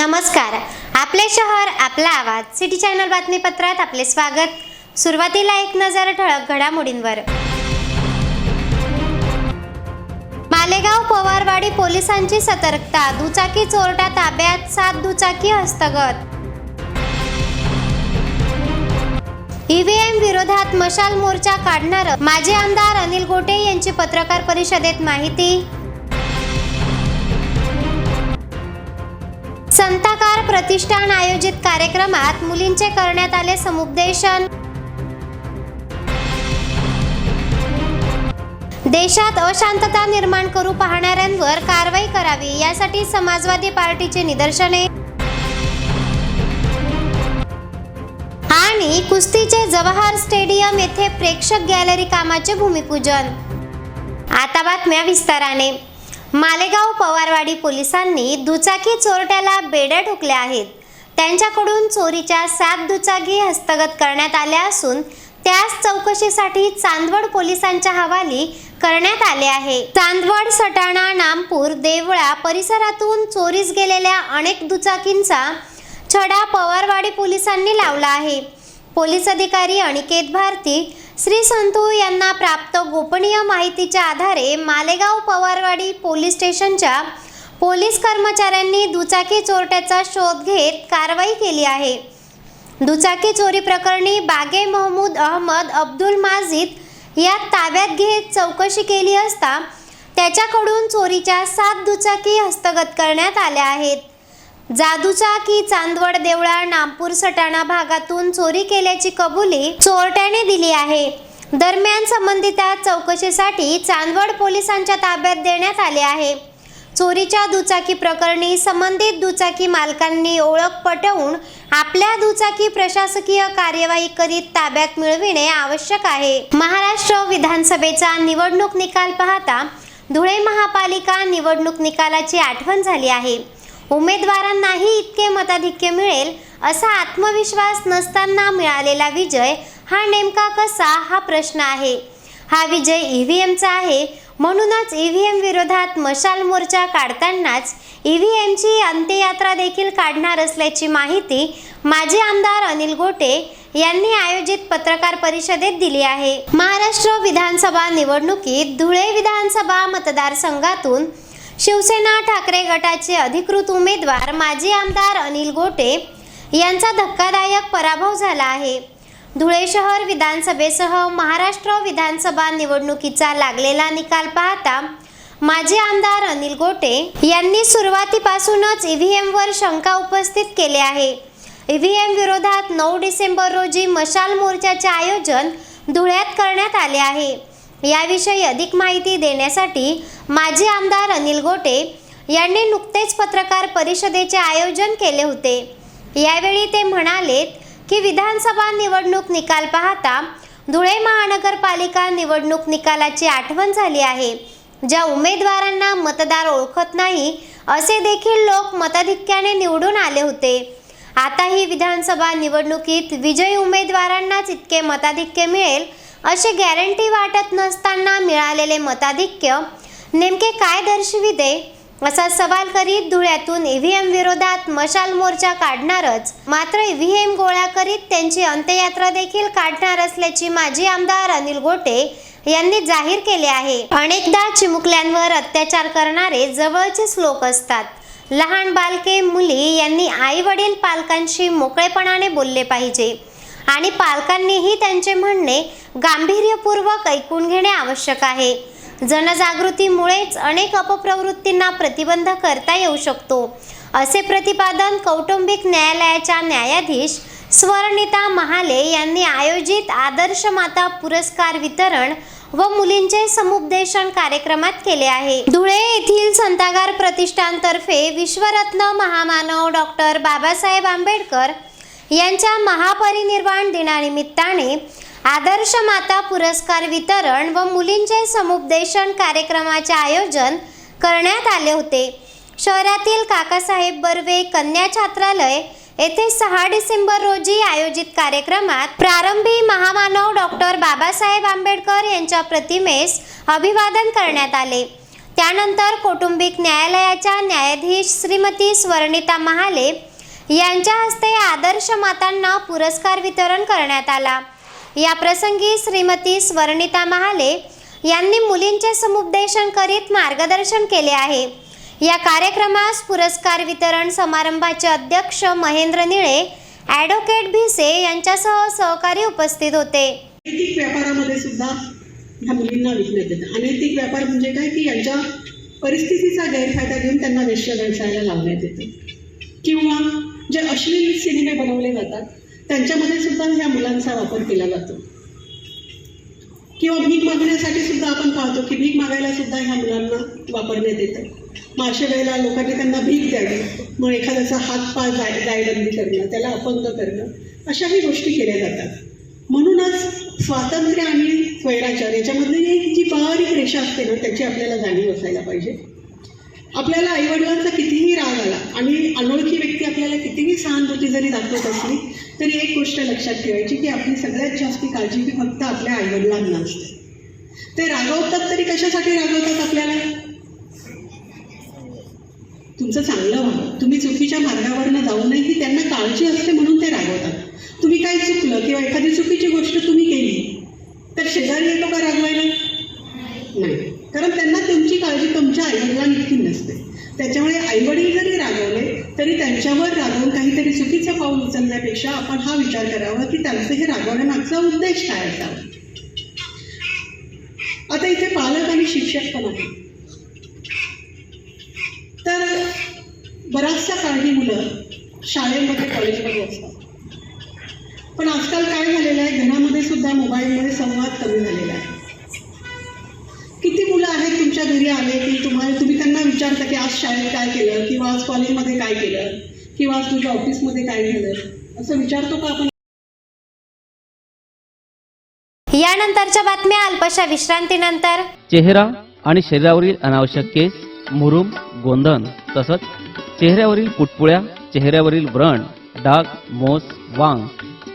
नमस्कार, आपले शहर आपला आवाज सिटी चॅनल बातमीपत्रात आपले स्वागत। सुरुवातीला एक नजर ठळक घडामोडींवर। मालेगाव पवारवाडी पोलिसांची सतर्कता, दुचाकी चोरटा ताब्यात, 7 दुचाकी हस्तगत। ईव्हीएम विरोधात मशाल मोर्चा काढणार माजी आमदार अनिल गोटे यांची पत्रकार परिषदेत माहिती। संताकार प्रतिष्ठान आयोजित कार्यक्रमात मुलींचे करण्यात आले समुपदेशन। देशात अशांतता निर्माण करू पाहणाऱ्यांवर कारवाई करावी, यासाठी समाजवादी पार्टीचे निदर्शने। आणि कुस्तीचे जवाहर स्टेडियम येथे प्रेक्षक गॅलरी कामाचे भूमिपूजन। आता बातम्या विस्ताराने। मालेगाव पवारवाडी पोलिसांनी दुचाकी चोरट्याला बेड्या ठोकल्या आहेत। त्यांच्याकडून चोरीच्या 7 दुचाकी हस्तगत करण्यात आल्या असून त्यास चौकशीसाठी चांदवड पोलिसांच्या हवाली करण्यात आले आहे। चांदवड, सटाणा, नामपूर, देवळा परिसरातून चोरीस गेलेल्या अनेक दुचाकींचा छडा पवारवाडी पोलिसांनी लावला आहे। पोलीस अधिकारी अनिकेत भारती श्री संतू यांना प्राप्त गोपनीय माहितीच्या आधारे मालेगाव पवारवाडी पोलीस स्टेशनच्या पोलीस कर्मचाऱ्यांनी दुचाकी चोरट्याचा शोध घेत कारवाई केली आहे। दुचाकी चोरी प्रकरणी बागे महमूद अहमद अब्दुल माजिद या ताब्यात घेत चौकशी केली असता त्याच्याकडून चोरीच्या 7 दुचाकी हस्तगत करण्यात आल्या आहेत। जादूचाकी चांदवड, देवळा, नामपूर, सटाणा भागातून चोरी केल्याची कबुली चोरट्याने दिली आहे। दरम्यान संबंधित चौकशीसाठी चांदवड पोलिसांच्या ताब्यात देण्यात आले आहे। चोरीच्या दुचाकी प्रकरणी संबंधित दुचाकी मालकांनी ओळख पटवून आपल्या दुचाकी प्रशासकीय कार्यवाही करीत ताब्यात मिळविणे आवश्यक आहे। महाराष्ट्र विधानसभेचा निवडणूक निकाल पाहता धुळे महापालिका निवडणूक निकालाची आठवण झाली आहे। उमेदवारांनाही इतके मताधिक्य मिळेल असा आत्मविश्वास नसताना मिळालेला विजय हा नेमका कसा, हा प्रश्न आहे। हा विजय ईव्हीएमचा आहे, म्हणूनच ईव्हीएम विरोधात मशाल मोर्चा काढतानाच ईव्हीएमची अंत्ययात्रा देखील काढणार असल्याची माहिती माजी आमदार अनिल गोटे यांनी आयोजित पत्रकार परिषदेत दिली आहे। महाराष्ट्र विधानसभा निवडणुकीत धुळे विधानसभा मतदारसंघातून शिवसेना ठाकरे गटाचे अधिकृत उमेदवार माजी आमदार अनिल गोटे यांचा धक्कादायक पराभव झाला आहे। धुळे शहर विधानसभेसह महाराष्ट्र विधानसभा निवडणुकीचा लागलेला निकाल पाहता माजी आमदार अनिल गोटे यांनी सुरुवातीपासूनच ईव्हीएमवर शंका उपस्थित केली आहे। ईव्हीएम विरोधात 9 डिसेंबर रोजी मशाल मोर्चाचे आयोजन धुळ्यात करण्यात आले आहे। याविषयी अधिक माहिती देण्यासाठी माजी आमदार अनिल गोटे यांनी नुकतेच पत्रकार परिषदेचे आयोजन केले होते। यावेळी ते म्हणाले की विधानसभा निवडणूक निकाल पाहता धुळे महानगरपालिका निवडणूक निकालाची आठवण झाली आहे। ज्या उमेदवारांना मतदार ओळखत नाही असे देखील लोक मताधिक्याने निवडून आले होते। आता ही विधानसभा निवडणुकीत विजयी उमेदवारांनाच इतके मताधिक्य मिळेल अशी गॅरंटी वाटत नसताना मिळालेले मताधिक्य नेमके काय दर्शविते, असा सवाल करीत धुळ्यातून ईव्हीएम विरोधात मशाल मोर्चा काढणारच, मात्र ईव्हीएम गोळा करीत त्यांची अंत्ययात्रा देखील काढणार असल्याची माजी आमदार अनिल गोटे यांनी जाहीर केले आहे। अनेकदा चिमुकल्यांवर अत्याचार करणारे जवळचेच लोक असतात। लहान बालके, मुली यांनी आई वडील पालकांशी मोकळेपणाने बोलले पाहिजे आणि पालकांनीही त्यांचे म्हणणे गांभीर्यपूर्वक ऐकून घेणे आवश्यक आहे। जनजागृतीमुळेच अनेक अपप्रवृत्तींना प्रतिबंध करता येऊ शकतो, असे प्रतिपादन कौटुंबिक न्यायालयाच्या न्यायाधीश स्वर्णिता महाले यांनी आयोजित आदर्श माता पुरस्कार वितरण व मुलींचे समुपदेशन कार्यक्रमात केले आहे। धुळे येथील संताकार प्रतिष्ठानतर्फे विश्वरत्न महामानव डॉक्टर बाबासाहेब आंबेडकर यांच्या महापरिनिर्वाण दिनानिमित्ताने आदर्श माता पुरस्कार वितरण व मुलींचे समुपदेशन कार्यक्रमाचे आयोजन करण्यात आले होते। शहरातील काकासाहेब बर्वे कन्या छात्रालय येथे 6 डिसेंबर रोजी आयोजित कार्यक्रमात प्रारंभी महामानव डॉक्टर बाबासाहेब आंबेडकर यांच्या प्रतिमेस अभिवादन करण्यात आले। त्यानंतर कौटुंबिक न्यायालयाच्या न्यायाधीश श्रीमती स्वर्णिता महाले यांच्या हस्ते आदर्श मातांना पुरस्कार वितरण करण्यात आला। या प्रसंगी श्रीमती स्वर्णिता महाले यांनी मुलींचे समुपदेशन करीत मार्गदर्शन केले आहे। या कार्यक्रमास पुरस्कार वितरण समारंभाचे अध्यक्ष महेंद्र निळे, ॲडव्होकेट भिसे यांच्यासह सहकारी उपस्थित होते। अनैतिक व्यापारामध्ये सुद्धा ह्या मुलींना विकण्यात येतं। अनैतिक व्यापार म्हणजे काय की यांच्या परिस्थितीचा गैरफायदा घेऊन त्यांना वेश्या व्यवसायाला लावण्यात येतं, किंवा जे अश्लील सिनेमे बनवले जातात त्यांच्यामध्ये सुद्धा ह्या मुलांचा वापर केला जातो, किंवा भीक मागण्यासाठी सुद्धा आपण पाहतो की भीक मागायला सुद्धा ह्या मुलांना वापरण्यात येतं। मग अशा वेळेला लोकांनी त्यांना भीक द्यावी, मग एखाद्याचा हातपाय जायबंदी करणं, त्याला अपंग करणं, अशाही गोष्टी केल्या जातात। म्हणूनच स्वातंत्र्य आणि स्वैराचार याच्यामधली जी बारीक रेषा असते ना, त्याची आपल्याला जाणीव असायला पाहिजे। आपल्याला आईवडिलांचा कितीही राग आला आणि अनोळखी व्यक्ती आपल्याला कितीही सहानुभूती जरी दाखवत असली तरी एक गोष्ट लक्षात ठेवायची की आपली सगळ्यात जास्त काळजी ही फक्त आपल्या आईवडिलांना असते। ते रागवतात तरी कशासाठी रागवतात आपल्याला? तुमचं चांगलं व्हावं, तुम्ही चुकीच्या मार्गावरनं जाऊ नये ही त्यांना काळजी असते, म्हणून ते रागवतात। तुम्ही काही चुकलं किंवा एखादी चुकीची गोष्ट तुम्ही केली तर शेजारी येतो का रागवायला? नाही, कारण त्यांना तुमची काळजी तुमच्या आईवडिलांइतकी नसते। त्याच्यामुळे आईवडील जरी रागवले तरी त्यांच्यावर रागवून काहीतरी चुकीचं पाऊल उचलण्यापेक्षा आपण हा विचार करावा की त्यांचं हे रागवण्यामागचा उद्देश काय असावा। आता इथे पालक आणि शिक्षक पण आहेत, तर बराचसा काळ ही मुलं शाळेमध्ये कॉलेजमध्ये असतात, पण आजकाल काय झालेलं आहे, घरामध्ये सुद्धा मोबाईलमध्ये संवाद कमी झालेला आहे। किती मुलं आहेत तुमच्या घरी आले की तुम्ही त्यांना विचारता की आज शाळेत काय केलं, किंवा आज कॉलेजमध्ये काय केलं, किंवा आज तुझ्या ऑफिसमध्ये काय झालं, असं विचारतो का आपण? यानंतरच्या बातम्या अल्पशा विश्रांतीनंतर। चेहरा आणि शरीरावरील अनावश्यक केस, मुरूम, गोंधन तसंच चेहऱ्यावरील पुटपुळ्या, चेहऱ्यावरील व्रण, डाग, मोस, वांग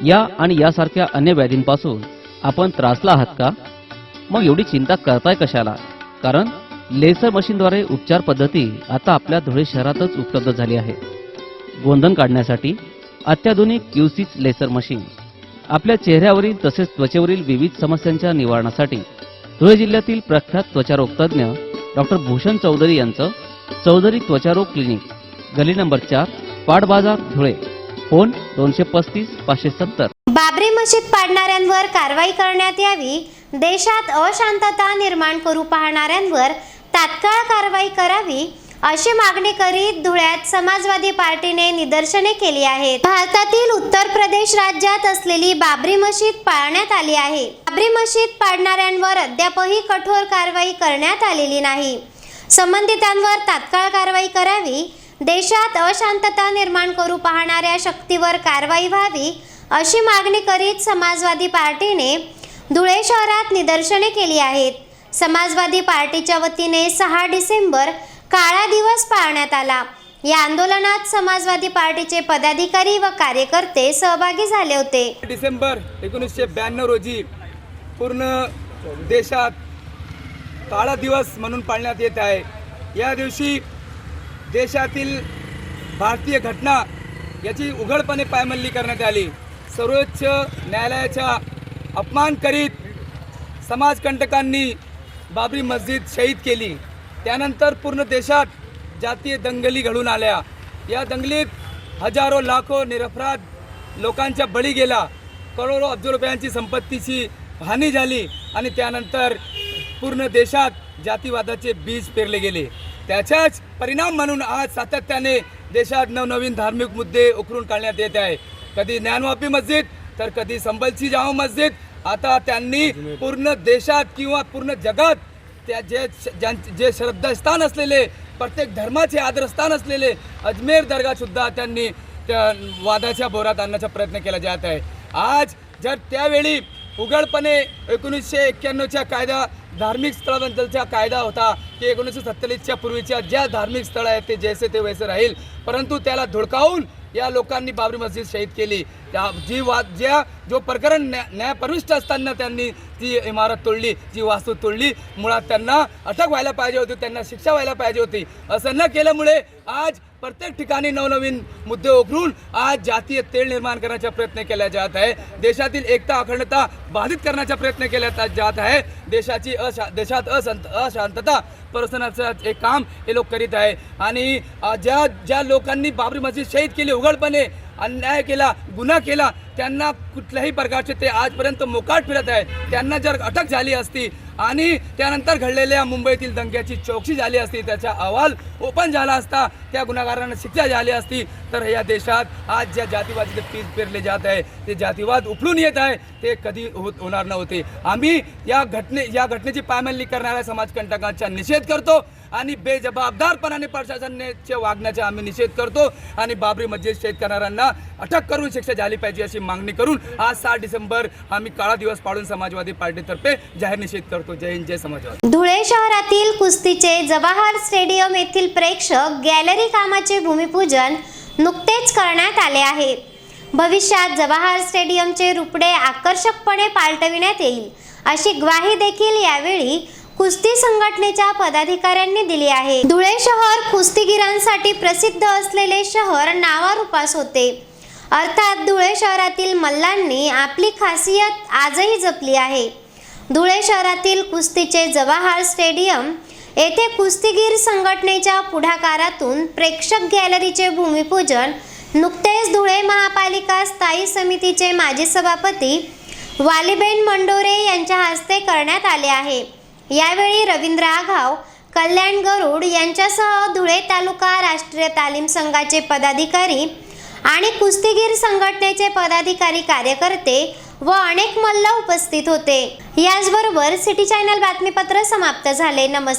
या आणि यासारख्या अन्य व्याधींपासून आपण त्रासला आहात का? मग एवढी चिंता करताय कशाला? कारण लेसर मशीनद्वारे उपचार पद्धती आता आपल्या धुळे शहरातच उपलब्ध झाली आहे। गोंधन काढण्यासाठी अत्याधुनिक क्यूसिस लेसर मशीन, आपल्या चेहऱ्यावरील तसेच त्वचेवरील विविध समस्यांच्या निवारणासाठी धुळे जिल्ह्यातील प्रख्यात त्वचारोग तज्ज्ञ डॉक्टर भूषण चौधरी यांचं चौधरी त्वचारोग क्लिनिक, गली नंबर 4, पाट बाजार, धुळे। फोन 235 570। बाबरी मशीद पाडणाऱ्यांवर कारवाई करण्यात यावी, देशात अशांतता निर्माण करू पाहणाऱ्यांवर तात्काळ कारवाई करावी अशी मागणी करीत धुळ्यात समाजवादी पार्टीने निदर्शने केली आहेत। भारतातील उत्तर प्रदेश राज्यात असलेली बाबरी मशीद पाळण्यात आली आहे। बाबरी मशीद पाडणाऱ्यांवर अद्यापही कठोर कारवाई करण्यात आलेली नाही। संबंधितांवर तात्काळ कारवाई करावी, देशात अशांतता निर्माण करू पाहणाऱ्या शक्तीवर कारवाई व्हावी अशी मागणी करीत समाजवादी पार्टीने धुळे शहरात निदर्शने केली आहेत। समाजवादी पार्टीच्या वतीने 6 डिसेंबर काळा दिवस पाळण्यात आला। या आंदोलनात समाजवादी पार्टीचे पदाधिकारी व कार्यकर्ते सहभागी झाले होते। डिसेंबर 1992 रोजी पूर्ण देशात काळा दिवस म्हणून पाळण्यात येत आहे। या दिवशी देशातील भारतीय घटना याची उघडपणे पायमल्ली करण्यात आली। सर्वोच्च न्यायालयाचा अपमान करीत समाजकंटकांनी बाबरी मस्जिद शहीद केली। त्यानंतर पूर्ण देशात जातीय दंगली घडून आल्या। या दंगलीत हजारो लाखो निरपराध लोकांचा बळी गेला, करोडो अब्ज रुपयांची संपत्तीची हानी झाली आणि त्यानंतर पूर्ण देशात जातीवादाचे बीज पेरले गेले। त्याचाच परिणाम म्हणून आज सातत्याने देशात नवनवीन धार्मिक मुद्दे उकरून काढण्यात येत आहे। कधी ज्ञानवापी मस्जिद तर कधी संबलची जामा मस्जिद। आता त्यांनी पूर्ण देशात किंवा पूर्ण जगात त्या जे श्रद्धास्थान असलेले, प्रत्येक धर्माचे आदरस्थान असलेले अजमेर दर्गा सुद्धा त्यांनी त्या वादाच्या भोवऱ्यात आणण्याचा प्रयत्न केला जात आहे। आज जर त्यावेळी उघडपणे 1991च्या कायदा धार्मिक स्थळाबद्दलचा कायदा होता की 1947च्या पूर्वीच्या ज्या धार्मिक स्थळ आहेत ते जैसे ते वैसे राहील, परंतु त्याला धुडकावून या लोकांनी बाबरी मस्जिद शहीद केली, जो प्रकरण न्यायप्रविष्ट असताना त्यांनी ती इमारत तोडली, जी वास्तू तोडली, मुळात त्यांना अटक व्हायला पाहिजे होती, त्यांना शिक्षा व्हायला पाहिजे होती. असं न केल्यामुळे आज प्रत्येक ठिकाणी नवनवीन मुद्दे उकरून आज जातीय तेढ निर्माण करण्याचा प्रयत्न केला जात आहे. देशातील एकता अखंडता बाधित करण्याचा प्रयत्न केला जात आहे. देशात अशांतता पसरवण्याचं एक काम हे लोक करीत आहे. आणि ज्या लोकांनी बाबरी मस्जिद शहीद केली, उघडपणे अन्याय केला, गुन्हा केला, त्यांना कुठल्याही प्रकारचे ते आजपर्यंत मोकाट फिरत आहे. त्यांना जर अटक झाली असती आणि त्यानंतर घडलेल्या मुंबईतील दंग्याची चौकशी झाली असती, त्याचा अहवाल ओपन झाला असता, त्या गुन्हेगारांना शिक्षा झाली असती, तर या देशात आज ज्या जातीवादाचे पीक पेरले जात आहे, ते जातीवाद उफलून येत आहे, ते कधी होणार नव्हते. आम्ही या घटनेची पायमल्ली करणाऱ्या समाजकंटकांचा निषेध करतो आणि बेजबाबदारपणाने प्रशासनाचे वागण्याचा आम्ही निषेध करतो आणि बाबरी मस्जिद शहीद करणाऱ्यांना अटक करून शिक्षा झाली पाहिजे अशी मागणी करून आज 7 डिसेंबर आम्ही काळा दिवस पाळून समाजवादी पार्टीतर्फे जाहीर निषेध करतो. जय हिंद, जय समाजवादी. धुळे शहरातील कुस्तीचे जवाहर स्टेडियम येथील प्रेक्षक गॅलरी कामाचे भूमिपूजन नुकतेच करण्यात आले आहे. भविष्यात जवाहर स्टेडियमचे रूपडे आकर्षकपणे पालटविण्यात येईल अशी ग्वाही देखील यावेळी कुस्ती संघटनेच्या पदाधिकाऱ्यांनी दिली आहे. धुळे शहर कुस्तीगीरांसाठी प्रसिद्ध असलेले शहर नावारूपास होते. अर्थात धुळे शहरातील मल्लांनी आपली खासियत आजही जपली आहे. धुळे शहरातील कुस्तीचे जवाहर स्टेडियम येथे कुस्तीगीर संघटनेच्या पुढाकारातून प्रेक्षक गॅलरीचे भूमिपूजन नुकतेच धुळे महापालिका स्थायी समितीचे माजी सभापती वालीबेन मंडोरे यांच्या हस्ते करण्यात आले आहे. यावेळी रवींद्र आघाव, कल्याण गरुड यांच्यासह धुळे तालुका राष्ट्रीय तालीम संघाचे पदाधिकारी आणि कुस्तीगीर संघटनेचे पदाधिकारी, कार्यकर्ते व अनेक मल्ल उपस्थित होते. याचबरोबर सिटी चॅनल बातमीपत्र समाप्त झाले. नमस्कार.